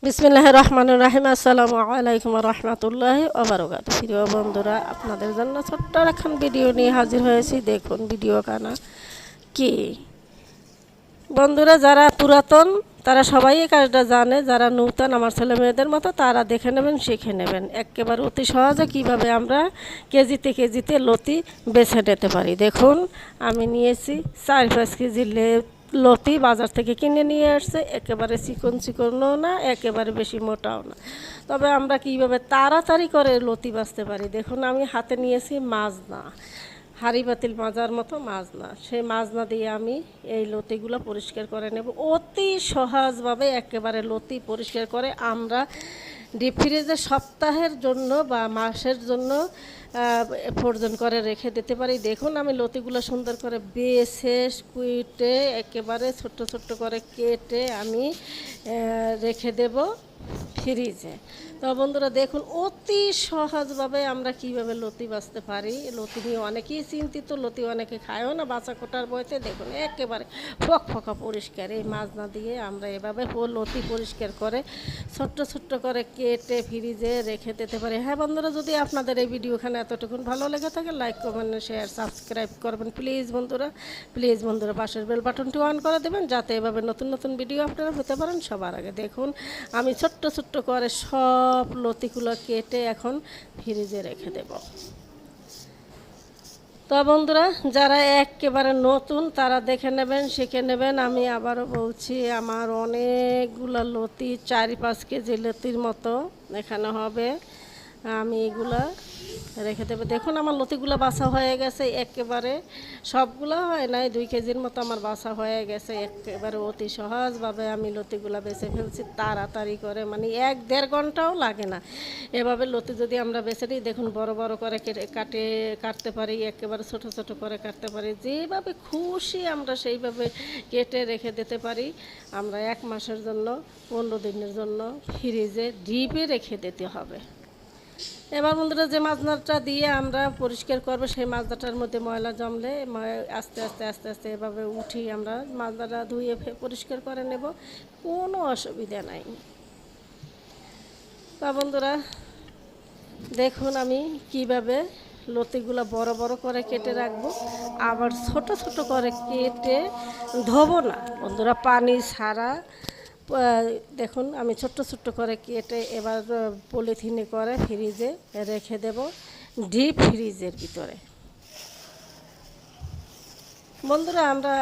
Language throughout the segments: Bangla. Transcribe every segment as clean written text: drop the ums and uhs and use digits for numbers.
বিসমিল্লাহির রহমানির রহিম। আসসালামু আলাইকুম ওয়া রাহমাতুল্লাহি ওয়া বারাকাতুহু। প্রিয় বন্ধুরা, আপনাদের জন্য ছোট্ট একখান ভিডিও নিয়ে হাজির হয়েছি। দেখুন ভিডিও কানা কি। বন্ধুরা, যারা পুরাতন তারা সবাই এই কাজটা জানে, যারা নূতন আমার ছেলে মেয়েদের মতো তারা দেখে নেবেন, শিখে নেবেন একেবারে অতি সহজে কীভাবে আমরা কেজিতে কেজিতে লতি বেছে নিতে পারি। দেখুন আমি নিয়েছি 4-5 কেজি লতি, বাজার থেকে কিনে নিয়ে আসছে। একেবারে চিকন চিকনও না, একেবারে বেশি মোটাও না। তবে আমরা কীভাবে তাড়াতাড়ি করে লতি বাছতে পারি দেখুন। আমি হাতে নিয়েছি মাজনা, হাঁড়ি পাতিল মাজার মতো মাজনা। সেই মাজনা দিয়ে আমি এই লতিগুলো পরিষ্কার করে নেব অতি সহজভাবে। একেবারে লতি পরিষ্কার করে আমরা ডিপ ফ্রিজে সপ্তাহের জন্য বা মাসের জন্য ফ্রোজেন করে রেখে দিতে পারি। দেখুন আমি লতিগুলো সুন্দর করে বেছে কুইটে একেবারে ছোট্ট ছোট্ট করে কেটে আমি রেখে দেব ফ্রিজে। তো বন্ধুরা দেখুন অতি সহজভাবে আমরা কিভাবে লতি বাছতে পারি। লতি নিয়ে অনেকেই চিন্তিত, লতি অনেকে খায়ও না বাছা কোটার বইতে। দেখুন একেবারে ফকফকা পরিষ্কার এই মাজনা দিয়ে আমরা এভাবে লতি পরিষ্কার করে ছোট্ট ছোট্ট করে কেটে ফ্রিজে রেখে দিতে পারি। হ্যাঁ বন্ধুরা, যদি আপনাদের এই ভিডিওখানে এতটুকুন ভালো লেগে থাকে লাইক কমেন্ট শেয়ার সাবস্ক্রাইব করবেন প্লিজ বন্ধুরা পাশের বেল বাটনটি অন করে দেবেন, যাতে এভাবে নতুন নতুন ভিডিও আপনারা পেতে পারেন সবার আগে। দেখুন আমি ছোট্ট ছোট্ট করে সব লতিগুলো কেটে এখন ফ্রিজে রেখে দেব। তো বন্ধুরা, যারা একেবারে নতুন তারা দেখে নেবেন, শিখে নেবেন। আমি আবারও বলছি, আমার অনেকগুলো লতি 4-5 কেজি লতির মতো এখানে হবে। আমি এগুলা রেখে দেবো। দেখুন আমার লতিগুলো বাছা হয়ে গেছে, একেবারে সবগুলো হয় নাই, 2 কেজির মতো আমার বাছা হয়ে গেছে। একেবারে অতি সহজভাবে আমি লতিগুলো বেছে ফেলছি তাড়াতাড়ি করে, মানে 1-1.5 ঘন্টাও লাগে না। এভাবে লতি যদি আমরা বেছে নিই, দেখুন বড় বড় করে কাটতে পারি, একেবারে ছোট ছোট করে কাটতে পারি, যেভাবে খুশি আমরা সেইভাবে কেটে রেখে দিতে পারি। আমরা 1 মাসের জন্য 15 দিনের জন্য ফ্রিজে ডিপে রেখে দিতে হবে। এবার বন্ধুরা, যে মাজনাটা দিয়ে আমরা পরিষ্কার করবো সেই মাজনাটার মধ্যে ময়লা জমলে আস্তে আস্তে আস্তে আস্তে এভাবে উঠি আমরা মাজনাটা ধুয়ে পরিষ্কার করে নেব, কোনো অসুবিধা নাই। তা বন্ধুরা দেখুন আমি কিভাবে লতিগুলো বড় বড় করে কেটে রাখবো, আবার ছোট ছোট করে কেটে ধোবো না বন্ধুরা, পানি ছাড়া। দেখুন আমি ছোট্ট ছোট্ট করে কেটে এবার পলিথিনে করে ফ্রিজে রেখে দেব, ডিপ ফ্রিজের ভিতরে। বন্ধুরা আমরা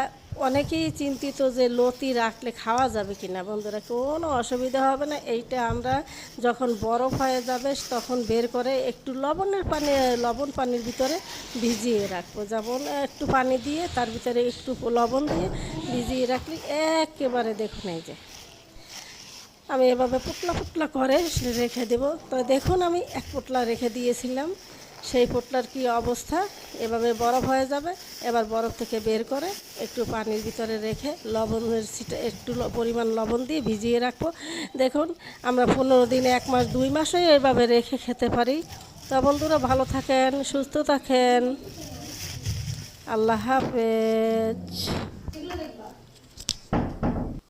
অনেকেই চিন্তিত যে লতি রাখলে খাওয়া যাবে কি না। বন্ধুরা কোনো অসুবিধা হবে না। এইটা আমরা যখন বরফ হয়ে যাবে তখন বের করে একটু লবণ পানির ভিতরে ভিজিয়ে রাখবো। যেমন একটু পানি দিয়ে তার ভিতরে একটু লবণ দিয়ে ভিজিয়ে রাখলে একেবারে দেখুন এই যে আমি এভাবে পুটলা পুটলা করে রেখে দেব। তো দেখুন আমি 1 পোটলা রেখে দিয়েছিলাম, সেই পোটলার কি অবস্থা, এভাবে বরফ হয়ে যাবে। এবার বরফ থেকে বের করে একটু পানির ভিতরে রেখে লবণের একটু পরিমাণ লবণ দিয়ে ভিজিয়ে রাখবো। দেখুন আমরা 15 দিনে 1 মাস 2 মাসে এভাবে রেখে খেতে পারি। তা বন্ধুরা ভালো থাকেন, সুস্থ থাকেন, আল্লাহ হাফেজ।